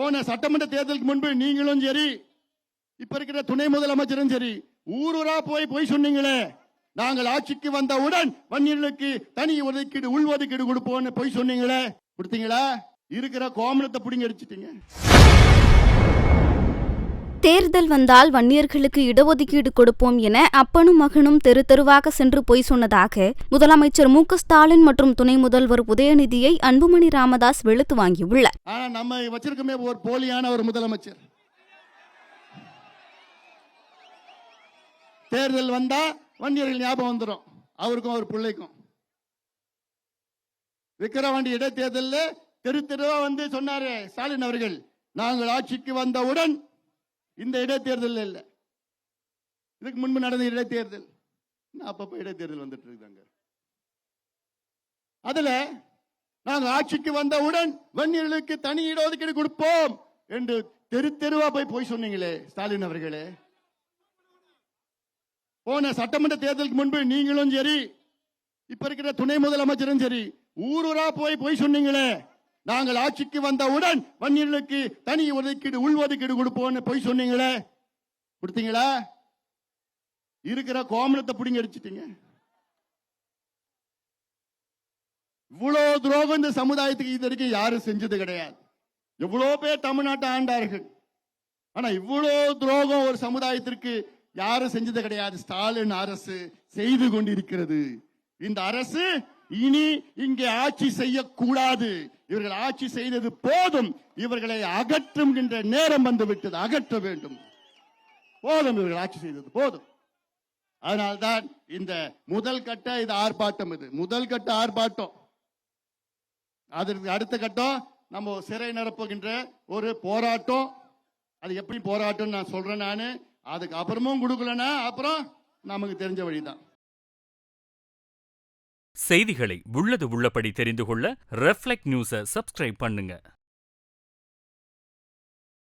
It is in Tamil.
போன சட்டமன்ற தேர்தலுக்கு முன்பு நீங்களும் சரி, இப்ப இருக்கிற துணை முதலமைச்சரும் சரி, ஊரூரா போய் சொன்னீங்களே, நாங்கள் ஆட்சிக்கு வந்தவுடன் வன்னியர்களுக்கு தனி ஒதுக்கீடு உள்ஒதுக்கீடு கொடுப்போம்னு போய் சொன்னீங்களே, கொடுத்தீங்களா? இருக்கிற கோமணத்தை பிடிங்க அடிச்சிட்டீங்க. தேர்தல் வந்தால் வன்னியர்களுக்கு இடஒதுக்கீடு கொடுப்போம் என அப்பனும் மகனும் தெரு தெருவாக சென்று பொய் சொன்னதாக முதலமைச்சர் மு க ஸ்டாலின் மற்றும் துணை முதல்வர் உதயநிதியை அன்புமணி ராமதாஸ் வெளுத்து வாங்கியுள்ளார். ஆனா நம்ம வச்சிருக்கமே ஒரு போலியான ஒரு முதலமைச்சர். தேர்தல் வந்தா வன்னியர்கள் ஞாபகம் வந்துடும், அவருக்கும் அவர் பிள்ளைக்கும். விக்கிரவாண்டி இடைத்தேர்தலில் தெரு தெருவா வந்து சொன்னாரு ஸ்டாலின் அவர்கள், நாங்கள் ஆட்சிக்கு வந்தவுடன் இந்த இடைத்தேர்தல் இல்லை, இதுக்கு முன்பு நடந்த இடைத்தேர்தல், அப்பப்ப இடைத்தேர்தல் வந்துட்டு இருக்காங்க. அதுல நாங்கள் ஆட்சிக்கு வந்தவுடன் வன்னியர்களுக்கு தனி இடஒதுக்கீடு கொடுப்போம் என்று தெரு தெருவா போய் சொன்னீங்களே ஸ்டாலின் அவர்களே. போன சட்டமன்ற தேர்தலுக்கு முன்பு நீங்களும் சரி, இப்ப இருக்கிற துணை முதலமைச்சரும் சரி, ஊரூரா போய் சொன்னீங்களே, நாங்கள் ஆட்சிக்கு வந்தவுடன் வன்னியர்களுக்கு தனி ஒதுக்கீடு உள்ஒதுக்கீடு கொடுப்போம்னு போய் சொன்னீங்களே, கொடுத்தீங்களா? இருக்கிற கோமணத்தை பிடிங்க அடிச்சிட்டீங்க. இவ்வளவு துரோகம் இந்த சமுதாயத்துக்கு இது வரைக்கும் யாரும் செஞ்சது கிடையாது. எவ்வளவு பேர் தமிழ்நாட்டை ஆண்டார்கள், ஆனா இவ்வளவு துரோகம் ஒரு சமுதாயத்திற்கு யாரும் செஞ்சது கிடையாது. ஸ்டாலின் அரசு செய்து கொண்டிருக்கிறது. இந்த அரசு இனி இங்கே ஆட்சி செய்யக்கூடாது. இவர்கள் ஆட்சி செய்தது போதும், இவர்களை அகற்றுகின்ற நேரம் வந்துவிட்டது, அகற்ற வேண்டும். போதும், இவர்கள் ஆட்சி செய்தது போதும். அதனால்தான் இந்த முதல் கட்ட இது ஆர்ப்பாட்டம், இது முதல் கட்ட ஆர்ப்பாட்டம். அதற்கு அடுத்த கட்டம் நம்ம சிறை நிரப்புகின்ற ஒரு போராட்டம். அது எப்படி போராட்டம் நான் சொல்றேன். நானு அதுக்கு அப்புறமும் கொடுக்கலன்னா அப்புறம் நமக்கு தெரிஞ்ச வழிதான். செய்திகளை உள்ளது உள்ளபடி தெரிந்து கொள்ள ரெஃப்ளெக்ட் நியூஸை சப்ஸ்கிரைப் பண்ணுங்க.